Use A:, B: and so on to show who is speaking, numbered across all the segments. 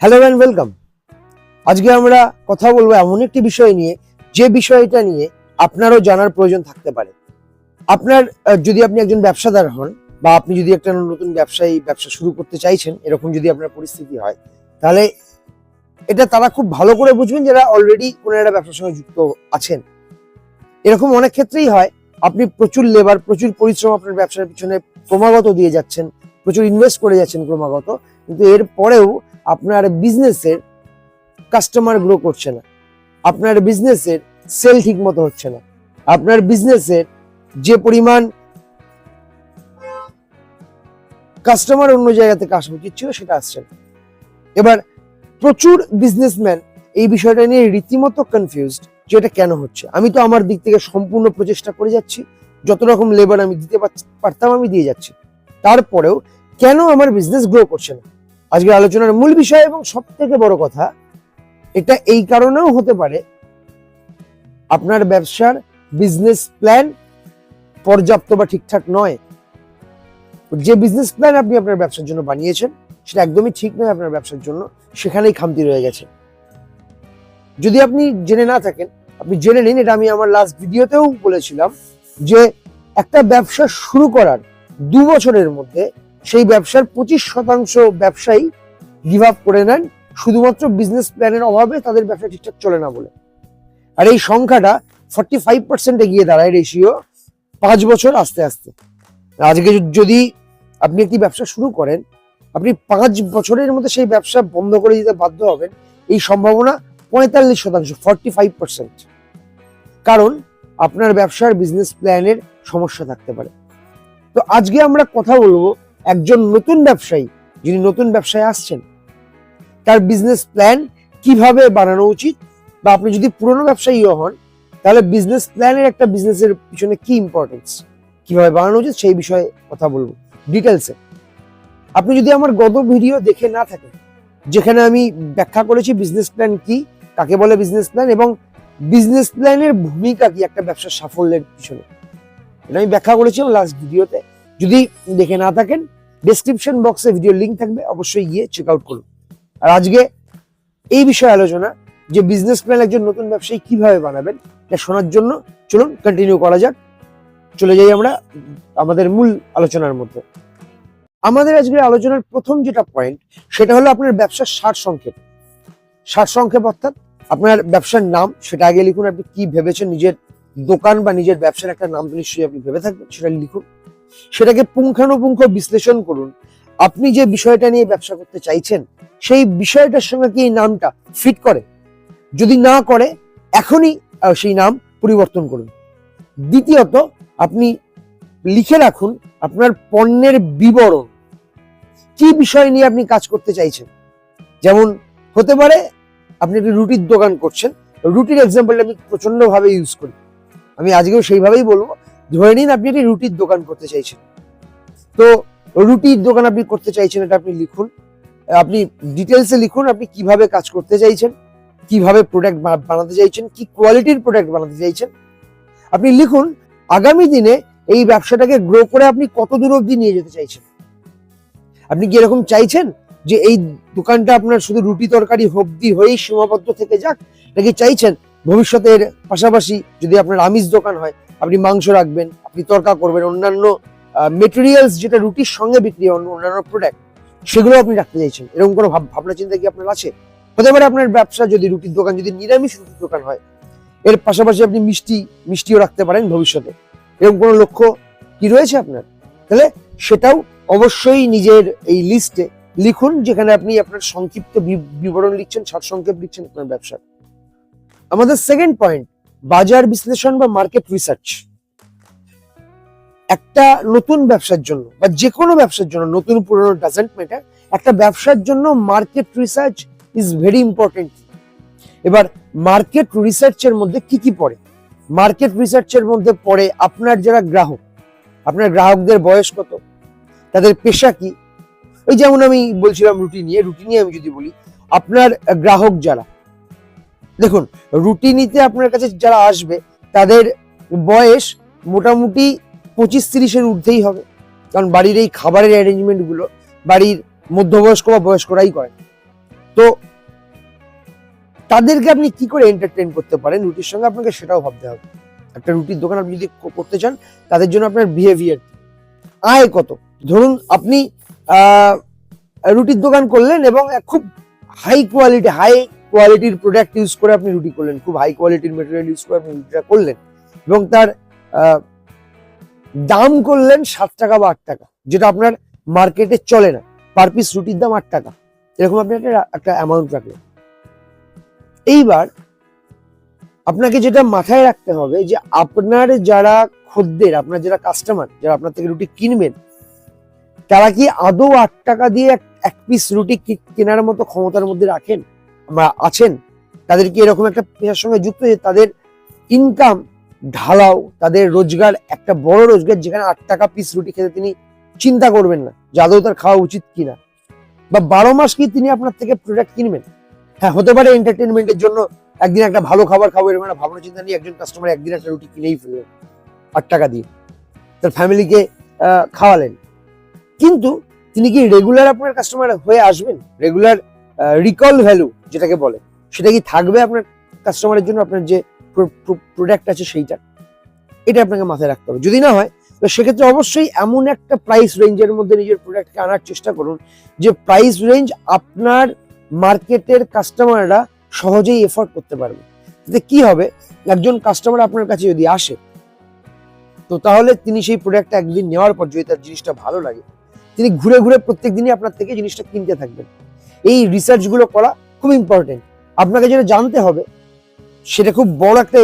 A: Hello and welcome. আজকে আমরা কথা বলবো এমন একটি বিষয় নিয়ে, যে বিষয়টা নিয়ে আপনারও জানার প্রয়োজন থাকতে পারে। আপনার যদি আপনি একজন ব্যবসাদার হন, বা আপনি যদি একটা নতুন ব্যবসা শুরু করতে চাইছেন, এরকম যদি আপনার পরিস্থিতি হয়, তাহলে এটা তারা খুব ভালো করে বুঝবেন যারা অলরেডি কোনো একটা ব্যবসার সঙ্গে যুক্ত আছেন। এরকম অনেক ক্ষেত্রেই হয়, আপনি প্রচুর লেবার, প্রচুর পরিশ্রম আপনার ব্যবসার পিছনে ক্রমাগত দিয়ে যাচ্ছেন, প্রচুর ইনভেস্ট করে যাচ্ছেন ক্রমাগত, কিন্তু এর পরেও আপনার বিজনেসের কাস্টমার গ্রো করছে না, আপনার বিজনেসের সেল ঠিক মতো হচ্ছে না, আপনার বিজনেসের যে পরিমাণ কাস্টমার অন্য জায়গা থেকে আসা উচিত ছিল সেটা আসছে না। এবার প্রচুর বিজনেসম্যান এই বিষয়টা নিয়ে রীতিমতো কনফিউজড যে এটা কেন হচ্ছে। আমি তো আমার দিক থেকে সম্পূর্ণ প্রচেষ্টা করে যাচ্ছি, যত রকম লেবার আমি দিতে পারতাম আমি দিয়ে যাচ্ছি, তারপরেও কেন আমার বিজনেস গ্রো করছে না। আজকের আলোচনার মূল বিষয় এবং সব থেকে বড় কথা, এটা এই কারণেও হতে পারে আপনার ব্যবসার বিজনেস প্ল্যান পর্যাপ্ত বা ঠিকঠাক নয়। যে বিজনেস প্ল্যান আপনি আপনার ব্যবসার জন্য বানিয়েছেন সেটা একদমই ঠিক নয় আপনার ব্যবসার জন্য, সেখানেই খামতি রয়ে গেছে। যদি আপনি জেনে না থাকেন, আপনি জেনে নিন। এটা আমি আমার লাস্ট ভিডিওতেও বলেছিলাম যে একটা ব্যবসা শুরু করার 2 বছরের মধ্যে সেই ব্যবসার 25% ব্যবসায়ী গিভ আপ করে নেন, শুধুমাত্র বিজনেস প্ল্যানের অভাবে তাদের ব্যবসা ঠিকঠাক চলে না বলে। আর এই সংখ্যাটা 45% গিয়ে দাঁড়ায়, রেশিও 5 বছর আস্তে আস্তে। আজকে যদি আপনি একটি ব্যবসা শুরু করেন, আপনি 5 বছরের মধ্যে সেই ব্যবসা বন্ধ করে দিতে বাধ্য হবেন, এই সম্ভাবনা 45%, 45%। কারণ আপনার ব্যবসার বিজনেস প্ল্যানের সমস্যা থাকতে পারে। তো আজকে আমরা কথা বলবো একজন নতুন ব্যবসায়ী, যিনি নতুন ব্যবসায় আসছেন, তার বিজনেস প্ল্যান কিভাবে বানানো উচিত, বা আপনি যদি পুরনো ব্যবসায়ীও হন তাহলে বিজনেস প্ল্যানের একটা বিজনেসের পিছনে কি ইম্পর্টেন্স, কিভাবে বানানো উচিত সেই বিষয়ে কথা বলবো ডিটেলসে। আপনি যদি আমার গত ভিডিও দেখে না থাকেন, যেখানে আমি ব্যাখ্যা করেছি বিজনেস প্ল্যান কি, কাকে বলে বিজনেস প্ল্যান, এবং বিজনেস প্ল্যানের ভূমিকা কি একটা ব্যবসার সাফল্যের পিছনে, এটা আমি ব্যাখ্যা করেছি লাস্ট ভিডিওতে। যদি দেখে না থাকেন, ডেসক্রিপশন বক্সে ভিডিও লিঙ্ক থাকবে, অবশ্যই গিয়ে চেক আউট করুন। আর আজকে এই বিষয়ে আলোচনা, যে বিজনেস প্ল্যান একজন নতুন ব্যবসায়ী কিভাবে বানাবেন, এটা শোনার জন্য চলুন কন্টিনিউ করা যাক। চলে যাই আমরা আমাদের মূল আলোচনার মধ্যে। আমাদের আজকের আলোচনার প্রথম যেটা পয়েন্ট, সেটা হলো আপনার ব্যবসার সারসংক্ষেপ। সারসংক্ষেপ অর্থাৎ আপনার ব্যবসার নাম, সেটা আগে লিখুন। আপনি কি ভেবেছেন, নিজের দোকান বা নিজের ব্যবসার একটা নাম নিশ্চয়ই আপনি ভেবে থাকবেন, সেটা লিখুন। সেটাকে পুঙ্খানুপুঙ্খ বিশ্লেষণ করুন। আপনি যে বিষয়টা নিয়ে ব্যবসা করতে চাইছেন, সেই বিষয়টার সঙ্গে কি এই নামটা ফিট করে? যদি না করে, এখনই সেই নাম পরিবর্তন করুন। দ্বিতীয়ত, আপনি লিখে রাখুন আপনার পণ্যের বিবরণ, কি বিষয় নিয়ে আপনি কাজ করতে চাইছেন। যেমন হতে পারে আপনি একটি রুটির দোকান করছেন, রুটির এক্সাম্পলটা আমি প্রচন্ড ভাবে ইউজ করি, আমি আজকেও সেইভাবেই বলবো। ধরে নিন আপনি একটি রুটির দোকান করতে চাইছেন, তো রুটির দোকান আপনি করতে চাইছেন, এটা আপনি লিখুন। আপনি ডিটেলসে লিখুন আপনি কিভাবে কাজ করতে চাইছেন, কিভাবে প্রোডাক্ট বানাতে চাইছেন, কি কোয়ালিটির প্রোডাক্ট বানাতে চাইছেন। আপনি লিখুন আগামী দিনে এই ব্যবসাটাকে গ্রো করে আপনি কত দূর অবধি নিয়ে যেতে চাইছেন। আপনি কি এরকম চাইছেন যে এই দোকানটা আপনার শুধু রুটি তরকারি অবধি হয়েই সীমাবদ্ধ থেকে যাক, নাকি চাইছেন ভবিষ্যতের পাশাপাশি যদি আপনার আমিষ দোকান হয়, আপনি মাংস রাখবেন, আপনি তরকা করবেন, অন্যান্য মেটেরিয়ালস যেটা রুটির সঙ্গে বিক্রি হয়, অন্যান্য প্রোডাক্ট, সেগুলো আপনি রাখতে চাইছেন। এরকম কোনো ভাবনা চিন্তা কি আপনার আছে? হতে পারে আপনার ব্যবসা যদি রুটির দোকান, যদি নিরামিষ রুটির দোকান হয়, এর পাশাপাশি আপনি মিষ্টিও রাখতে পারেন ভবিষ্যতে। এরকম কোনো লক্ষ্য কি রয়েছে আপনার? তাহলে সেটাও অবশ্যই নিজের এই লিস্টে লিখুন, যেখানে আপনি আপনার সংক্ষিপ্ত বিবরণ লিখছেন, সারসংক্ষেপ লিখছেন আপনার ব্যবসার। আমাদের সেকেন্ড পয়েন্ট, বাজার বিশ্লেষণ বা মার্কেট রিসার্চ। একটা নতুন ব্যবসার জন্য বা যে কোনো ব্যবসার জন্য, নতুন পুরনো ডাজন্ট ম্যাটার, একটা ব্যবসার জন্য market research is very important. এবার মার্কেট রিসার্চের মধ্যে কি কি পড়ে? মার্কেট রিসার্চের মধ্যে পড়ে আপনার যারা গ্রাহক, আপনার গ্রাহকদের বয়স কত, তাদের পেশা কি। ওই যেমন আমি বলছিলাম রুটি নিয়ে আমি যদি বলি, আপনার গ্রাহক যারা, দেখুন রুটি নিতে আপনার কাছে যারা আসবে তাদের বয়স মোটামুটি 25-30-এর ঊর্ধ্বেই হবে, কারণ বাড়ির এই খাবারের অ্যারেঞ্জমেন্ট গুলো বাড়ির মধ্যবয়স্ক বা বয়স্করাই করে। তো তো তাদেরকে আপনি কি করে এন্টারটেইন করতে পারেন রুটির সঙ্গে, আপনাকে সেটাও ভাবতে হবে। একটা রুটির দোকান আপনি যদি করতে চান, তাদের জন্য আপনার বিহেভিয়ার, আয় কত। ধরুন আপনি রুটির দোকান করলেন এবং খুব হাই কোয়ালিটির প্রোডাক্ট ইউজ করে আপনি রুটি করলেন, খুব হাই কোয়ালিটির মেটেরিয়াল ইউজ করে আপনি রুটিটা করলেন, এবং তার দাম করলেন 7 টাকা বা 8 টাকা, যেটা আপনার মার্কেটে চলে না। পার পিস রুটির দাম 8 টাকা, এরকম আপনি একটা অ্যামাউন্ট রাখলেন। এইবার আপনাকে যেটা মাথায় রাখতে হবে যে আপনার যারা খদ্দের, আপনার যারা কাস্টমার, যারা আপনার থেকে রুটি কিনবেন, তারা কি আদৌ 8 টাকা দিয়ে এক পিস রুটি কেনার মতো ক্ষমতার মধ্যে রাখেন বা আছেন? তাদের কি এরকম একটা পেশার সঙ্গে যুক্ত যে তাদের ইনকাম ঢালাও, তাদের রোজগার একটা বড় রোজগার, যেখানে 8 টাকা পিস রুটি খেতে তিনি চিন্তা করবেন না যে আদৌ তার খাওয়া উচিত কিনা, বা 12 মাস কি তিনি আপনার থেকে প্রোডাক্ট কিনবেন? হ্যাঁ, হতে পারে এন্টারটেনমেন্টের জন্য একদিন একটা ভালো খাবার খাবো এরকম একটা ভাবনা চিন্তা নিয়ে একজন কাস্টমার একদিন একটা রুটি কিনেই ফেললেন 8 টাকা দিয়ে, তার ফ্যামিলিকে খাওয়ালেন। কিন্তু তিনি কি রেগুলার আপনার কাস্টমার হয়ে আসবেন? রেগুলার রিকল ভ্যালু যেটাকে বলে, সেটা কি থাকবে আপনার কাস্টমারের জন্য, আপনার যে প্রোডাক্ট আছে সেইটা? এটা আপনাকে মাথায় রাখতে হবে। যদি না হয় তো সেক্ষেত্রে অবশ্যই এমন একটা প্রাইস রেঞ্জের মধ্যে নিজের প্রোডাক্টকে আনার চেষ্টা করুন যে প্রাইস রেঞ্জ আপনার মার্কেটের কাস্টমাররা সহজেই এফোর্ড করতে পারবে। তাতে কি হবে, একজন কাস্টমার আপনার কাছে যদি আসে, তো তাহলে তিনি সেই প্রোডাক্টটা একদিন নেওয়ার পর যদি তার জিনিসটা ভালো লাগে, তিনি ঘুরে ঘুরে প্রত্যেক দিনই আপনার থেকে জিনিসটা কিনতে থাকবেন। এই রিসার্চ গুলো করা খুব ইম্পর্টেন্ট। আপনাকে যেটা জানতে হবে, সেটা খুব বড় একটা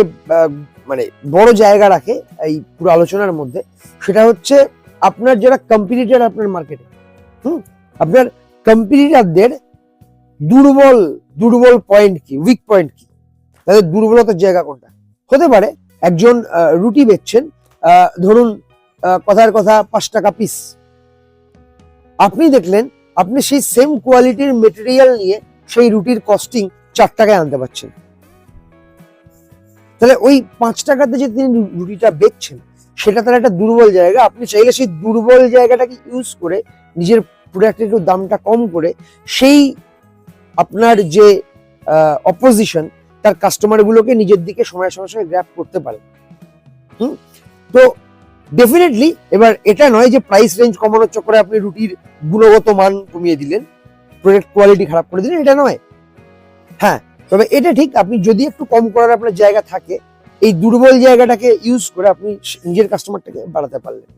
A: মানে বড় জায়গা রাখে এই পুরো আলোচনার মধ্যে। সেটা হচ্ছে আপনার যারা কম্পিটিটর আপনার মার্কেটে, আপনার কম্পিটিটরদের দুর্বল পয়েন্ট কি, উইক পয়েন্ট কি, তাদের দুর্বলতার জায়গা কোনটা। হতে পারে একজন রুটি বেচছেন, ধরুন কথার কথা 5 টাকা পিস, আপনি দেখলেন আপনি সেই সেম কোয়ালিটির মেটেরিয়াল নিয়ে সেই রুটির কস্টিং 4 টাকায় আনতে পারছেন। তাহলে ওই 5 টাকাতে যে তিনি রুটিটা বেচছেন, সেটা তার একটা দুর্বল জায়গা। আপনি চাইলে সেই দুর্বল জায়গাটাকে ইউজ করে নিজের প্রোডাক্টের একটু দামটা কম করে সেই আপনার যে অপোজিশন, তার কাস্টমারগুলোকে নিজের দিকে সময়ের সঙ্গে সঙ্গে গ্র্যাব করতে পারে। তো ডেফিনেটলি এবার এটা নয় যে প্রাইস রেঞ্জ কমানোর চক্করে আপনি রুটির গুণগত মান কমিয়ে দিলেন, প্রোডাক্ট কোয়ালিটি খারাপ করে দিলেন, এটা নয়। হ্যাঁ, তবে এটা ঠিক, আপনি যদি একটু কম করার আপনার জায়গা থাকে, এই দুর্বল জায়গাটাকে ইউজ করে আপনি নিজের কাস্টমারটাকে বাড়াতে পারলেন।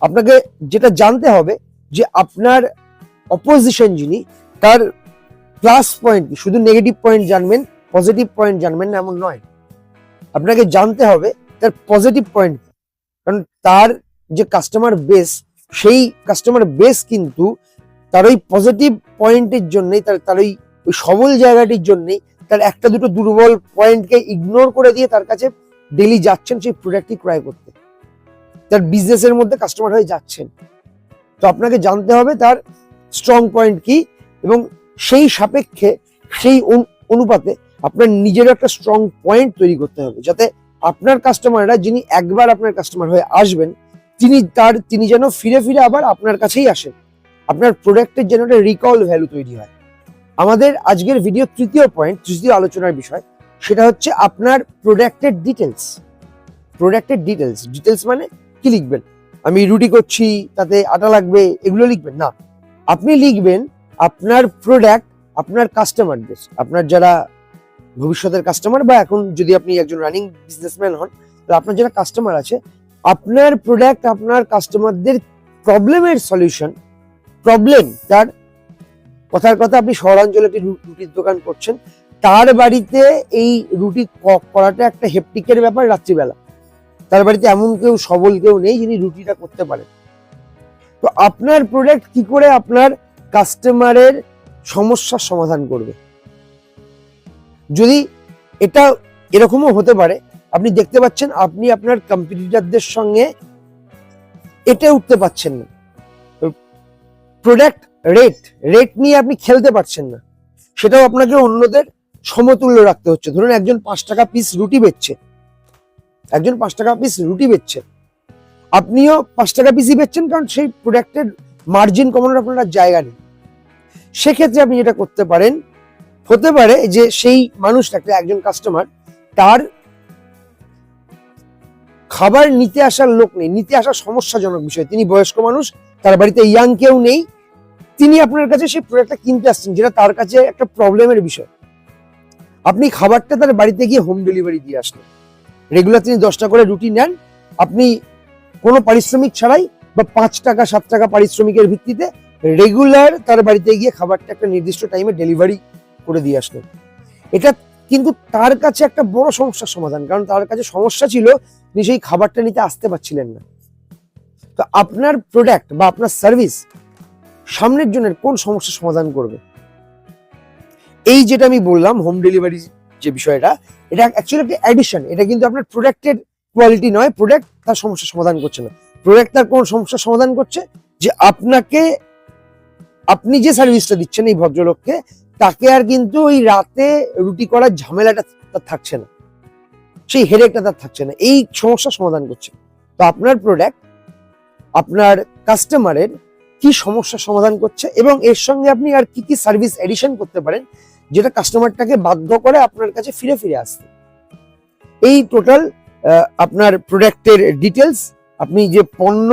A: আপনাকে যেটা জানতে হবে যে আপনার অপোজিশন যিনি, তার প্লাস পয়েন্ট, শুধু নেগেটিভ পয়েন্ট জানবেন, পজিটিভ পয়েন্ট জানবেন না এমন নয়। আপনাকে জানতে হবে তার পজিটিভ পয়েন্ট, কারণ তার যে কাস্টমার বেস, সেই কাস্টমার বেস কিন্তু তার ওই পজিটিভ পয়েন্টের জন্যই, তার ওই সবল জায়গাটির জন্যই তার একটা দুটো দুর্বল পয়েন্টকে ইগনোর করে দিয়ে তার কাছে ডেলি যাচ্ছেন সেই প্রোডাক্টটি ক্রয় করতে, তার বিজনেসের মধ্যে কাস্টমার হয়ে যাচ্ছেন। তো আপনাকে জানতে হবে তার স্ট্রং পয়েন্ট কি, এবং সেই সাপেক্ষে সেই অনুপাতে আপনার নিজের একটা স্ট্রং পয়েন্ট তৈরি করতে হবে, যাতে আপনার কাস্টমাররা, যিনি একবার আপনার কাস্টমার হয়ে আসবেন, তিনি যেন ফিরে ফিরে আবার আপনার কাছেই আসেন। আপনার প্রোডাক্টের যেন একটা রিকল ভ্যালু তৈরি হয়। আমাদের আজকের ভিডিও তৃতীয় আলোচনার বিষয়, সেটা হচ্ছে আপনার প্রোডাক্টের ডিটেলস। ডিটেলস মানে কি লিখবেন? আমি রুটি করছি, তাতে আটা লাগবে, এগুলো লিখবেন না। আপনি লিখবেন আপনার প্রোডাক্ট, আপনার কাস্টমারদের, আপনার যারা ভবিষ্যতের কাস্টমার, বা এখন যদি আপনি একজন রানিং বিজনেসম্যান হন, তাহলে আপনার যারা কাস্টমার আছে, আপনার প্রোডাক্ট আপনার কাস্টমারদের প্রবলেমের সলিউশন, তার কথার কথা আপনি শহরাঞ্চলে একটি রুটির দোকান করছেন, তার বাড়িতে এই রুটি করাটা একটা হেপটিকের ব্যাপার। রাত্রিবেলা তার বাড়িতে এমন কেউ সবল কেউ নেই যিনি রুটিটা করতে পারেন। তো আপনার প্রোডাক্ট কি করে আপনার কাস্টমারের সমস্যার সমাধান করবে? যদি এটা এরকমও হতে পারে, আপনি দেখতে পাচ্ছেন আপনি আপনার কম্পিটিটরদের সঙ্গে এটা উঠতে পারছেন না, প্রোডাক্ট রেট নিয়ে আপনি খেলতে পারছেন না, সেটাও আপনাকে অন্যদের সমতুল্য রাখতে হচ্ছে। ধরুন একজন 5 টাকা পিস রুটি বেচছে, আপনিও 5 টাকা পিসই বেচছেন, কারণ সেই প্রোডাক্টের মার্জিন কমানোর আপনার জায়গা নেই। সেক্ষেত্রে আপনি যেটা করতে পারেন, হতে পারে যে সেই মানুষটা, একজন কাস্টমার, তার খাবার নিতে আসার লোক নেই, নিতে আসা সমস্যাজনক বিষয়, তিনি বয়স্ক মানুষ, তার বাড়িতে ইয়াং কেউ নেই, তিনি আপনার কাছে সেই প্রোডাক্টটা কিনতে আসছেন, যেটা তার কাছে একটা প্রবলেমের বিষয়। আপনি খাবারটা তার বাড়িতে গিয়ে হোম ডেলিভারি দিয়ে আসলেন, রেগুলার তিনি 10টা করে রুটি নেন, আপনি কোনো পারিশ্রমিক ছাড়াই বা 5 টাকা 7 টাকা পারিশ্রমিকের ভিত্তিতে রেগুলার তার বাড়িতে গিয়ে খাবারটা একটা নির্দিষ্ট টাইমে ডেলিভারি করে দিয়ে আসলেন। এটা কিন্তু তার কাছে একটা বড় সমস্যার সমাধান, কারণ তার কাছে সমস্যা ছিল তিনি সেই খাবারটা নিতে আসতে পারছিলেন না। তো আপনার প্রোডাক্ট বা আপনার সার্ভিস সামনের জনের কোন সমস্যার সমাধান করবে? এই যেটা আমি বললাম হোম ডেলিভারি যে বিষয়টা, এটা অ্যাকচুয়ালি একটা অ্যাডিশন, এটা কিন্তু আপনার প্রোডাক্টের কোয়ালিটি নয়, প্রোডাক্ট তার সমস্যার সমাধান করছে না। প্রোডাক্ট তার কোন সমস্যার সমাধান করছে, যে আপনি যে সার্ভিসটা দিচ্ছেন এই ভদ্রলোককে, তাকে আর কিন্তু ওই রাতে রুটি করার ঝামেলাটা তার থাকছে না, সেই হেডেকটা তার থাকছে না, এই সমস্যার সমাধান করছে। তো আপনার প্রোডাক্ট আপনার কাস্টমারের কি সমস্যার সমাধান করছে, এবং এর সঙ্গে আপনি আর কি কি সার্ভিস এডিশন করতে পারেন যেটা কাস্টমারটাকে বাধ্য করে আপনার কাছে ফিরে ফিরে আসতে। এই টোটাল আপনার প্রোডাক্টের ডিটেলস, আপনি যে পণ্য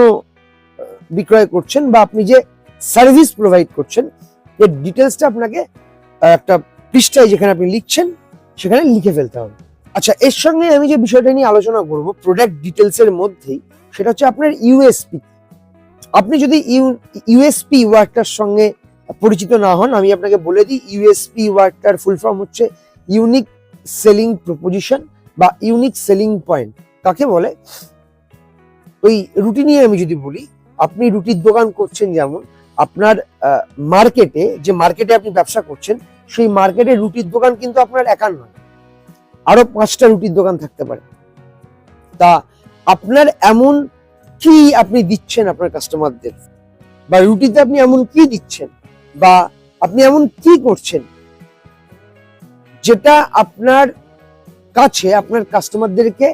A: বিক্রয় করছেন বা আপনি যে সার্ভিস প্রোভাইড করছেন, এর ডিটেলসটা আপনাকে একটা পৃষ্ঠায় যেখানে আপনি লিখছেন সেখানে লিখে ফেলতে হবে। আচ্ছা, এর সঙ্গে আমি যে বিষয়টা নিয়ে আলোচনা করব প্রোডাক্ট ডিটেলস এর মধ্যেই, সেটা হচ্ছে আপনার ইউএসপি। আপনি যদি ইউএসপি ওয়ার্ডটার সঙ্গে পরিচিত না হন, আমি আপনাকে বলে দিই, ইউএসপি ওয়ার্ডটার ফুল ফর্ম হচ্ছে ইউনিক সেলিং প্রপোজিশন বা ইউনিক সেলিং পয়েন্ট। কাকে বলে? ওই রুটি নিয়ে আমি যদি বলি, আপনি রুটির দোকান করছেন, যেমন আপনার মার্কেটে, যে মার্কেটে আপনি ব্যবসা করছেন, সেই মার্কেটে রুটির দোকান কিন্তু আপনার একার নয়, আরো 5টা রুটির দোকান থাকতে পারে। তা আপনার এমন কি আপনি দিচ্ছেন আপনার কাস্টমারদের, বা রুটিতে আপনি এমন কি দিচ্ছেন, বা আপনি এমন কি করছেন যেটা আপনার কাছে আপনার কাস্টমারদেরকে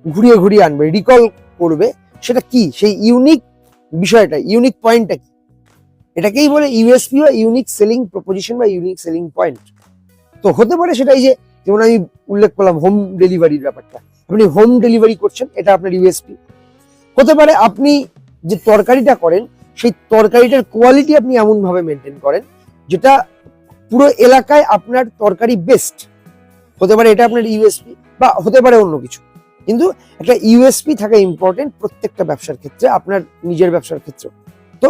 A: ঘুরিয়ে ঘুরিয়ে আনবে, রিকল করবে, সেটা কি? সেই ইউনিক বিষয়টা, ইউনিক পয়েন্টটা কি? এটাকেই বলে ইউএসপি বা ইউনিক সেলিং প্রপোজিশন বা ইউনিক সেলিং পয়েন্ট। তো হতে পারে সেটাই যে, যেমন আমি উল্লেখ করলাম হোম ডেলিভারির ব্যাপারটা, আপনি হোম ডেলিভারি করছেন, এটা আপনার ইউএসপি। হতে পারে আপনি যে তরকারিটা করেন, সেই তরকারিটার কোয়ালিটি আপনি এমন ভাবে মেনটেন করেন যেটা পুরো এলাকায় আপনার তরকারি বেস্ট, হতে পারে এটা আপনার ইউএসপি, বা হতে পারে অন্য কিছু। কিন্তু একটা ইউএসপি থাকা ইম্পর্টেন্ট প্রত্যেকটা ব্যবসার ক্ষেত্রে, আপনার নিজের ব্যবসার ক্ষেত্রে। তো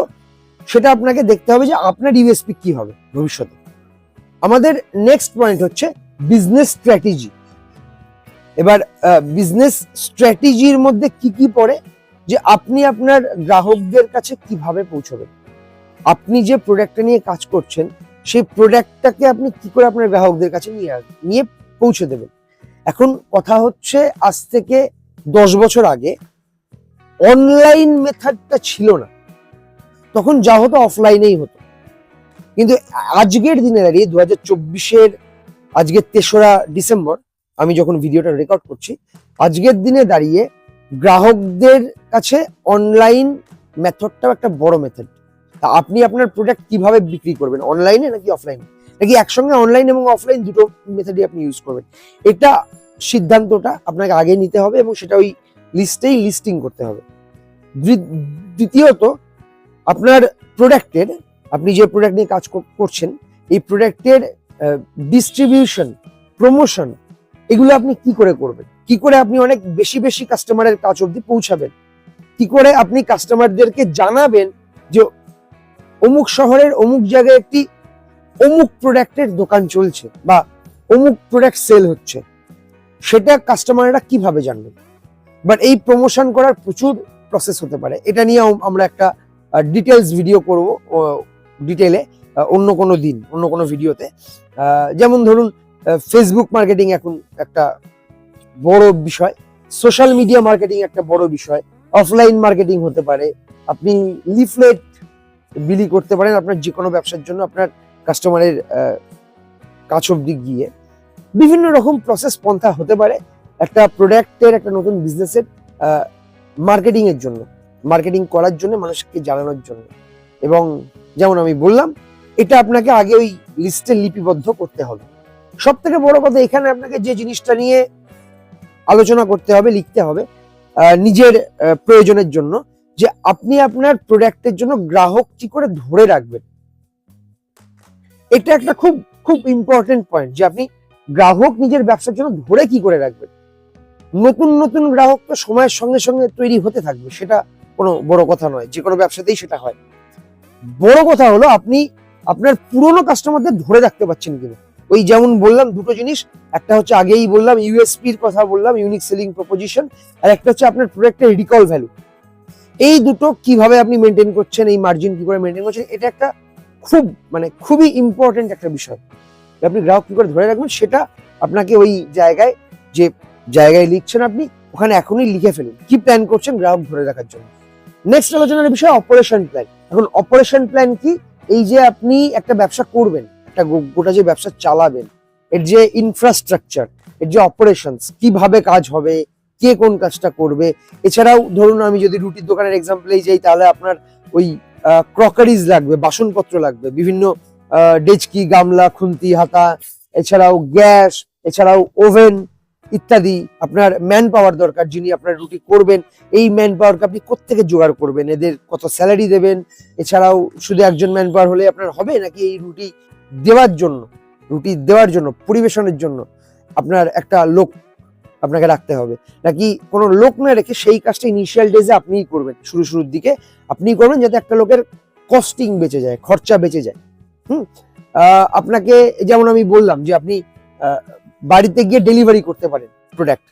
A: সেটা আপনাকে দেখতে হবে যে আপনার ইউএসপি কি হবে ভবিষ্যতে। আমাদের নেক্সট পয়েন্ট হচ্ছে বিজনেস স্ট্র্যাটেজি। এবার বিজনেস স্ট্র্যাটেজির মধ্যে কি কি পড়ে, যে আপনি আপনার গ্রাহকদের কাছে কিভাবে পৌঁছবেন, আপনি যে প্রোডাক্টটা নিয়ে কাজ করছেন সেই প্রোডাক্টটাকে আপনি কি করে আপনার গ্রাহকদের কাছে নিয়ে পৌঁছে দেবেন। এখন কথা হচ্ছে, আজ থেকে 10 বছর আগে অনলাইন মেথডটা ছিল না, তখন যা হতো অফলাইনেই হতো। কিন্তু আজকের দিনে দাঁড়িয়ে 2024-এর আজকে 3রা ডিসেম্বর, আমি যখন ভিডিওটা রেকর্ড করছি, আজকের দিনে দাঁড়িয়ে গ্রাহকদের কাছে অনলাইন মেথডটাও একটা বড় মেথড। তা আপনি আপনার প্রোডাক্ট কিভাবে বিক্রি করবেন, অনলাইনে নাকি অফলাইনে, নাকি একসঙ্গে অনলাইন এবং অফলাইন দুটো মেথডই আপনি ইউজ করবেন, এটা সিদ্ধান্তটা আপনাকে আগে নিতে হবে এবং সেটা ওই লিস্টেই লিস্টিং করতে হবে। দ্বিতীয়ত, আপনার প্রোডাক্টের, আপনি যে প্রোডাক্ট নিয়ে কাজ করছেন, এই প্রোডাক্টের ডিস্ট্রিবিউশন, প্রমোশন, এগুলো আপনি কি করে করবেন, কি করে আপনি অনেক বেশি বেশি কাস্টমারের কাছ অব্দি পৌঁছাবেন, কি করে আপনি কাস্টমারদেরকে জানাবেন যে অমুক শহরের অমুক জায়গায় একটি অমুক প্রোডাক্টের দোকান চলছে বা অমুক প্রোডাক্ট সেল হচ্ছে, সেটা কাস্টমাররা কিভাবে জানবে। বাট এই প্রমোশন করার প্রচুর প্রসেস হতে পারে, এটা নিয়ে আমরা একটা ডিটেলস ভিডিও করব ডিটেলে অন্য কোনো দিন, অন্য কোনো ভিডিওতে। যেমন ধরুন ফেসবুক মার্কেটিং এখন একটা বড় বিষয়, সোশ্যাল মিডিয়া মার্কেটিং একটা বড় বিষয়, অফলাইন মার্কেটিং হতে পারে, আপনি লিফলেট বিলি করতে পারেন আপনার যে কোনো ব্যবসার জন্য, আপনার কাস্টমারের কাছ অব্দি গিয়ে। বিভিন্ন রকম প্রসেস পন্থা হতে পারে একটা প্রোডাক্টের, একটা নতুন বিজনেসের মার্কেটিং এর জন্য, মার্কেটিং করার জন্য, মানুষকে জানানোর জন্য। এবং যেমন আমি বললাম, এটা আপনাকে আগে ওই লিস্টে লিপিবদ্ধ করতে হবে। সব থেকে বড় কথা, এখানে আপনাকে যে জিনিসটা নিয়ে আলোচনা করতে হবে, লিখতে হবে নিজের প্রয়োজনের জন্য, যে আপনি আপনার প্রোডাক্টের জন্য গ্রাহক কি করে ধরে রাখবেন। এটা একটা খুব খুব ইম্পর্টেন্ট পয়েন্ট, যে আপনি গ্রাহক নিজের ব্যবসার জন্য ধরে কি করে রাখবেন। নতুন নতুন গ্রাহক তো সময়ের সঙ্গে সঙ্গে তৈরি হতে থাকবে, সেটা কোনো বড় কথা নয়, যে কোনো ব্যবসাতেই সেটা হয়। বড় কথা হলো আপনি আপনার পুরনো কাস্টমারদের ধরে রাখতে পারছেন কিনা। ওই যেমন বললাম দুটো জিনিস, একটা হচ্ছে আগেই বললাম ইউএসপির কথা বললাম, ইউনিক সেলিং প্রপোজিশন, আর একটা হচ্ছে আপনার প্রোডাক্টের রিকল ভ্যালু। এই দুটো কিভাবে আপনি মেনটেন করছেন, এই মার্জিন কি করে মেনটেন করছেন, এটা একটা খুবই ইম্পর্টেন্ট একটা বিষয়। আপনি গ্রাহক কি করে ধরে রাখবেন সেটা আপনাকে ওই যে জায়গায় লিখছেন আপনি ওখানে এখনই লিখে ফেলুন, কি প্ল্যান করছেন গ্রাহক ধরে রাখার জন্য। নেক্সট আলোচনার বিষয় অপারেশন প্ল্যান। এখন অপারেশন প্ল্যান কি? এই যে আপনি একটা ব্যবসা করবেন, একটা গোটা যে ব্যবসা চালাবেন, এর যে ইনফ্রাস্ট্রাকচার, এর যে অপারেশনস, কিভাবে কাজ হবে, কে কোন কাজটা করবে। এছাড়াও ধরুন আমি যদি রুটির দোকানের এক্সাম্পলেই যাই, তাহলে আপনার ওই ক্রকারিজ লাগবে, বাসনপত্র লাগবে, বিভিন্ন ডেচকি, গামলা, খুন্তি, হাতা, এছাড়াও গ্যাস, এছাড়াও ওভেন ইত্যাদি। আপনার ম্যান পাওয়ার দরকার, যিনি আপনার রুটি করবেন, এই ম্যান পাওয়ারকে আপনি কোত্থেকে জোগাড় করবেন, এদের কত স্যালারি দেবেন। এছাড়াও শুধু একজন ম্যান পাওয়ার হলে আপনার হবে নাকি, এই রুটি দেওয়ার জন্য পরিবেশনের জন্য আপনার একটা লোক আপনাকে রাখতে হবে, নাকি কোনো লোক না রেখে সেই কাজটা ইনিশিয়াল ডেজে আপনিই করবেন, শুরুর দিকে আপনিই করবেন, যাতে একটা লোকের কস্টিং বেঁচে যায়, খরচা বেঁচে যায়। আপনাকে যেমন আমি বললাম যে আপনি বাড়িতে গিয়ে ডেলিভারি করতে পারেন প্রোডাক্ট,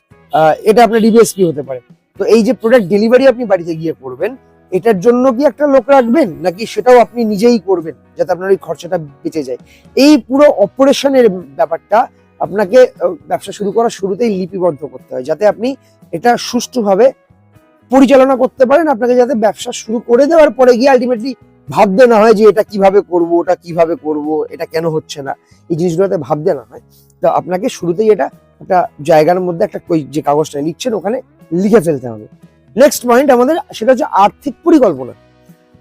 A: এটা আপনার ডিবিএসপি হতে পারে। তো এই যে প্রোডাক্ট ডেলিভারি আপনি বাড়িতে গিয়ে করবেন, এটার জন্য কি একটা লোক রাখবেন, নাকি সেটাও আপনি নিজেই করবেন যাতে আপনার ওই খরচাটা বেঁচে যায়। এই পুরো অপারেশনের ব্যাপারটা আপনাকে ব্যবসা শুরু করার শুরুতেই লিপিবদ্ধ করতে হয়, যাতে আপনি এটা সুষ্ঠুভাবে পরিচালনা করতে পারেন। আপনাকে যাতে ব্যবসা শুরু করে দেওয়ার পরে গিয়ে আলটিমেটলি ভাবতে না হয় যে এটা কিভাবে করব, ওটা কিভাবে করব, এটা কেন হচ্ছে না, এই জিনিসগুলোতে ভাবতে না হয়। তো আপনাকে শুরুতেই এটা একটা জায়গার মধ্যে একটা যে কাগজটা লিখছেন ওখানে লিখে ফেলতে হবে। নেক্সট পয়েন্ট আমাদের, সেটা হচ্ছে আর্থিক পরিকল্পনা।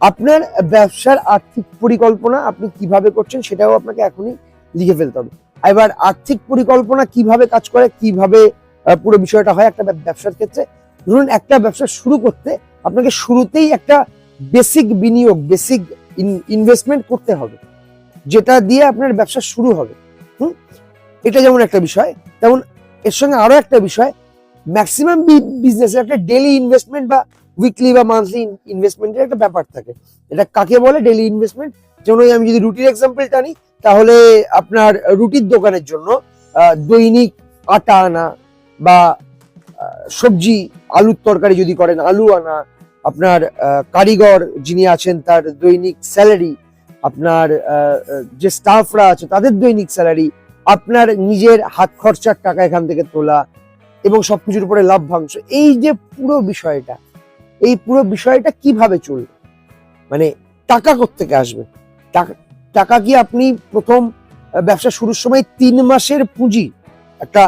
A: আপনার ব্যবসার আর্থিক পরিকল্পনা আপনি কিভাবে করছেন সেটাও আপনাকে এখনই লিখে ফেলতে হবে। এবার আর্থিক পরিকল্পনা কিভাবে কাজ করে, কিভাবে পুরো বিষয়টা হয় একটা ব্যবসার ক্ষেত্রে। ধরুন একটা ব্যবসা শুরু করতে আপনাকে শুরুতেই একটা বেসিক বিনিয়োগ, বেসিক ইনভেস্টমেন্ট করতে হবে, যেটা দিয়ে আপনার ব্যবসা শুরু হবে। এটা যেমন একটা বিষয়, তেমন এর সঙ্গে আরো একটা বিষয়, ম্যাক্সিমাম বিজনেসে একটা ডেইলি ইনভেস্টমেন্ট বা উইকলি বা মান্থলি ইনভেস্টমেন্টের একটা ব্যাপার থাকে। এটা কাকে বলে ডেইলি ইনভেস্টমেন্ট? যেমন আমি যদি রুটির এক্সাম্পল টানি, তাহলে আপনার রুটির দোকানের জন্য দৈনিক আটা আনা, বা সবজি আলুর তরকারি যদি করেন আলু আনা, আপনার কারিগর যিনি আছেন তার দৈনিক স্যালারি, আপনার যে স্টাফরা আছে তাদের দৈনিক স্যালারি, আপনার নিজের হাত খরচার টাকা এখান থেকে তোলা, এবং সবকিছুর উপরে লাভ্যাংশ। এই যে পুরো বিষয়টা কিভাবে চলবে, মানে টাকা কোত্থেকে আসবে। টাকা কি আপনি প্রথম ব্যবসা শুরুর সময় 3 মাসের পুঁজি, একটা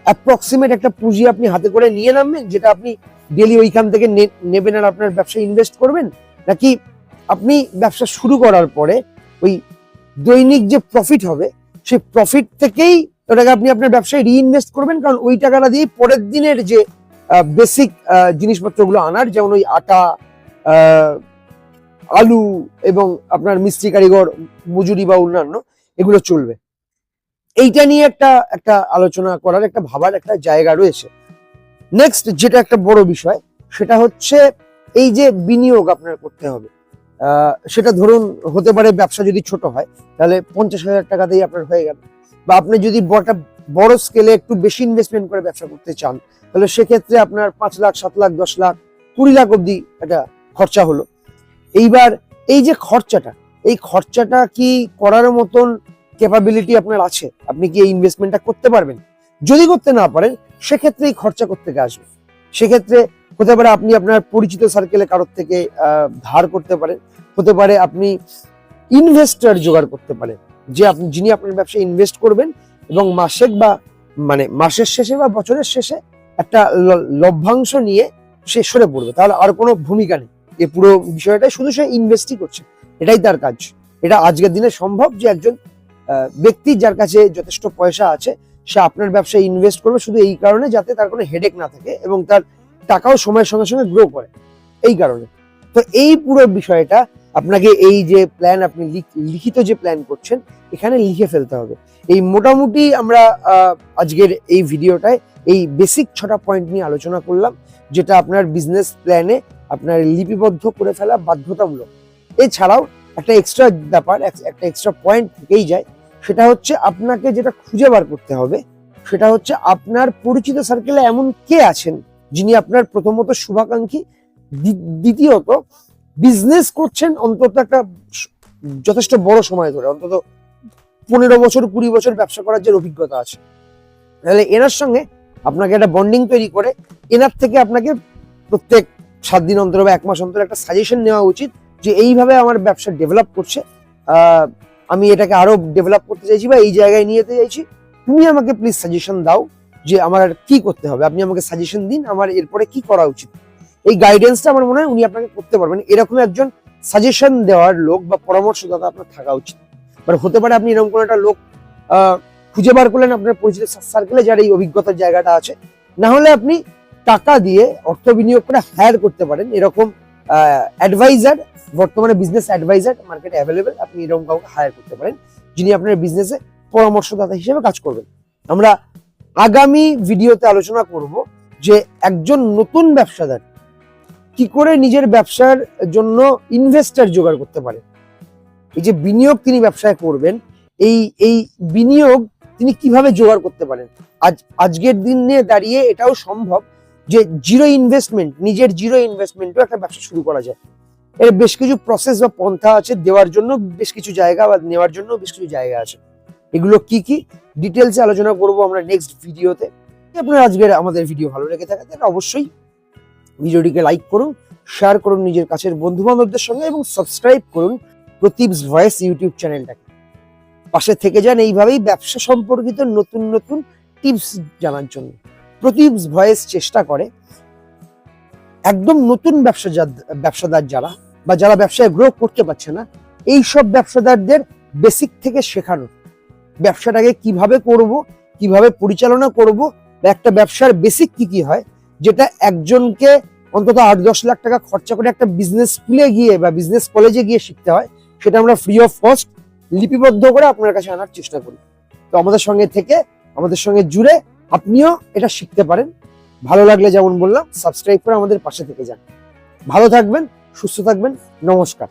A: অ্যাপ্রক্সিমেট একটা পুঁজি আপনি হাতে করে নিয়ে নামবেন, যেটা আপনি ডেলি ওইখান থেকে নেবেন আর আপনার ব্যবসা ইনভেস্ট করবেন, নাকি আপনি ব্যবসা শুরু করার পরে ওই দৈনিক যে প্রফিট হবে সেই প্রফিট থেকেই ওটাকে আপনি আপনার ব্যবসায় রিইনভেস্ট করবেন, কারণ ওই টাকাটা দিয়ে পরের দিনের যে বেসিক জিনিসপত্রগুলো আনার, যেমন ওই আটা, আলু এবং আপনার মিস্ত্রি কারিগর মজুরি বা অন্যান্য এগুলো চলবে। এইটা নিয়ে একটা আলোচনা করার, একটা ভাবার একটা জায়গা রয়েছে। নেক্সট যেটা একটা বড় বিষয়, সেটা হচ্ছে এই যে বিনিয়োগ আপনার করতে হবে, সেটা ধরুন হতে পারে ব্যবসা যদি ছোট হয় তাহলে 50,000 টাকাতেই আপনার হয়ে গেল, বা আপনি যদি বড় স্কেলে একটু বেশি ইনভেস্টমেন্ট করে ব্যবসা করতে চান, তাহলে সেক্ষেত্রে আপনার 5 লাখ, 7 লাখ, 10 লাখ, 20 লাখ অব্দি একটা খরচা হলো। এইবার এই যে এই খরচাটা কি করার মতন ক্যাপাবিলিটি আপনার আছে? আপনি কি এই ইনভেস্টমেন্টটা করতে পারবেন? যদি করতে না পারেন, সেক্ষেত্রে এই খরচা কোত্থেকে আসবে? সেক্ষেত্রে হতে পারে আপনি আপনার পরিচিত সার্কেলে কারোর থেকে ধার করতে পারেন, হতে পারে আপনি ইনভেস্টর জোগাড় করতে পারেন, যিনি আপনার ব্যবসায় ইনভেস্ট করবেন এবং মাসের শেষে বা বছরের শেষে একটা লভ্যাংশ নিয়ে সে সরে পড়বে। তাহলে আর কোনো ভূমিকা নেই, এই পুরো বিষয়টাই শুধু সে ইনভেস্টই করছে, এটাই তার কাজ। এটা আজকের দিনে সম্ভব যে একজন ব্যক্তি যার কাছে যথেষ্ট পয়সা আছে সে আপনার ব্যবসায় ইনভেস্ট করবে শুধু এই কারণে যাতে তার কোনো হেডেক না থাকে এবং তার টাকাও সময়ের সঙ্গে সঙ্গে গ্রো করে, এই কারণে। তো এই পুরো বিষয়টা আপনাকে এই যে প্ল্যান আপনি লিখিত যে প্ল্যান করছেন এখানে লিখে ফেলতে হবে। এই মোটামুটি আমরা আজকের এই ভিডিওটায় এই বেসিক 6টা পয়েন্ট নিয়ে আলোচনা করলাম, যেটা আপনার বিজনেস প্ল্যানে আপনার লিপিবদ্ধ করে ফেলা বাধ্যতামূলক। এছাড়াও একটা এক্সট্রা ব্যাপার, একটা এক্সট্রা পয়েন্ট থেকেই যায়, সেটা হচ্ছে আপনাকে যেটা খুঁজে বার করতে হবে সেটা হচ্ছে আপনার পরিচিত সার্কেলে এমন কে আছেন যিনি আপনার প্রথমত শুভাকাঙ্ক্ষী, দ্বিতীয়ত বিজনেস করছেন অন্তত একটা যথেষ্ট বড় সময় ধরে, অন্তত 15 বছর 20 বছর ব্যবসা করার যে অভিজ্ঞতা আছে। তাহলে এনার সঙ্গে আপনাকে একটা বন্ডিং তৈরি করে এনার থেকে আপনাকে প্রত্যেক 7 দিন অন্তর বা 1 মাস অন্তর একটা সাজেশন নেওয়া উচিত যে এইভাবে আমার ব্যবসা ডেভেলপ করছে, আমি এটাকে আরো ডেভেলপ করতে চাইছি বা এই জায়গায় নিয়ে যেতে চাইছি, তুমি আমাকে প্লিজ সাজেশন দাও যে আমার আর কি করতে হবে, আপনি আমাকে সাজেশন দিন আমার এরপরে কি করা উচিত। এই গাইডেন্সটা আমার মনে হয় উনি আপনাকে করতে পারবেন। এরকম একজন সাজেশন দেওয়ার লোক বা পরামর্শদাতা আপনার থাকা উচিত। হতে পারে আপনি এরকম কোনো একটা লোক খুঁজে বার করলেন আপনার পরিচিত সার্কেলে যার এই অভিজ্ঞতার জায়গাটা আছে, না হলে আপনি টাকা দিয়ে অর্থ বিনিয়োগ করে হায়ার করতে পারেন এরকম অ্যাডভাইজার, বর্তমানে বিজনেস অ্যাডভাইজার মার্কেটে অ্যাভেলেবেল, আপনি এরকম কাউকে হায়ার করতে পারেন যিনি আপনার বিজনেসে পরামর্শদাতা হিসেবে কাজ করবেন। আমরা আগামী ভিডিওতে আলোচনা করব যে একজন নতুন ব্যবসাদার কি করে নিজের ব্যবসার জন্য ইনভেস্টর জোগাড় করতে পারে। এই যে বিনিয়োগ তিনি ব্যবসায় করবেন, এই বিনিয়োগ তিনি কিভাবে জোগাড় করতে পারেন। আজকের দিনে দাঁড়িয়ে এটাও সম্ভব যে জিরো ইনভেস্টমেন্ট, নিজের জিরো ইনভেস্টমেন্টও একটা ব্যবসা শুরু করা যায়। এর বেশ কিছু প্রসেস বা পন্থা আছে, দেওয়ার জন্য বেশ কিছু জায়গা বা নেওয়ার জন্য বেশ কিছু জায়গা আছে। এগুলো কি কি ডিটেলসে আলোচনা করবো আমরা নেক্সট ভিডিওতে। আপনার আজকের আমাদের ভিডিও ভালো লেগে থাকে তাহলে অবশ্যই ভিডিওটিকে লাইক করুন, শেয়ার করুন নিজের কাছের বন্ধু বান্ধবদের সঙ্গে এবং সাবস্ক্রাইব করুন প্রতীপস ভয়েস ইউটিউব চ্যানেলটাকে। পাশে থেকে যান এইভাবেই ব্যবসা সম্পর্কিত নতুন নতুন টিপস জানার জন্য। প্রতীপস ভয়েস চেষ্টা করে একদম নতুন ব্যবসাদার যারা বা যারা ব্যবসায় গ্রো করতে পারছে না, এই সব ব্যবসাদারদের বেসিক থেকে শেখানো, ব্যবসাটাকে কিভাবে করব, কিভাবে পরিচালনা করব, বা একটা ব্যবসার বেসিক কি কি হয়, যেটা একজনকে অন্তত 8-10 লাখ টাকা খরচা করে একটা বিজনেস স্কুলে গিয়ে বা বিজনেস কলেজে গিয়ে শিখতে হয়, সেটা আমরা ফ্রি অফ কস্ট লিপিবদ্ধ করে আপনার কাছে আনার চেষ্টা করি। তো আমাদের সঙ্গে থেকে, আমাদের সঙ্গে জুড়ে আপনিও এটা শিখতে পারেন। ভালো লাগলে যেমন বললাম সাবস্ক্রাইব করে আমাদের পাশে থেকে যান। ভালো থাকবেন, সুস্থ থাকবেন, নমস্কার।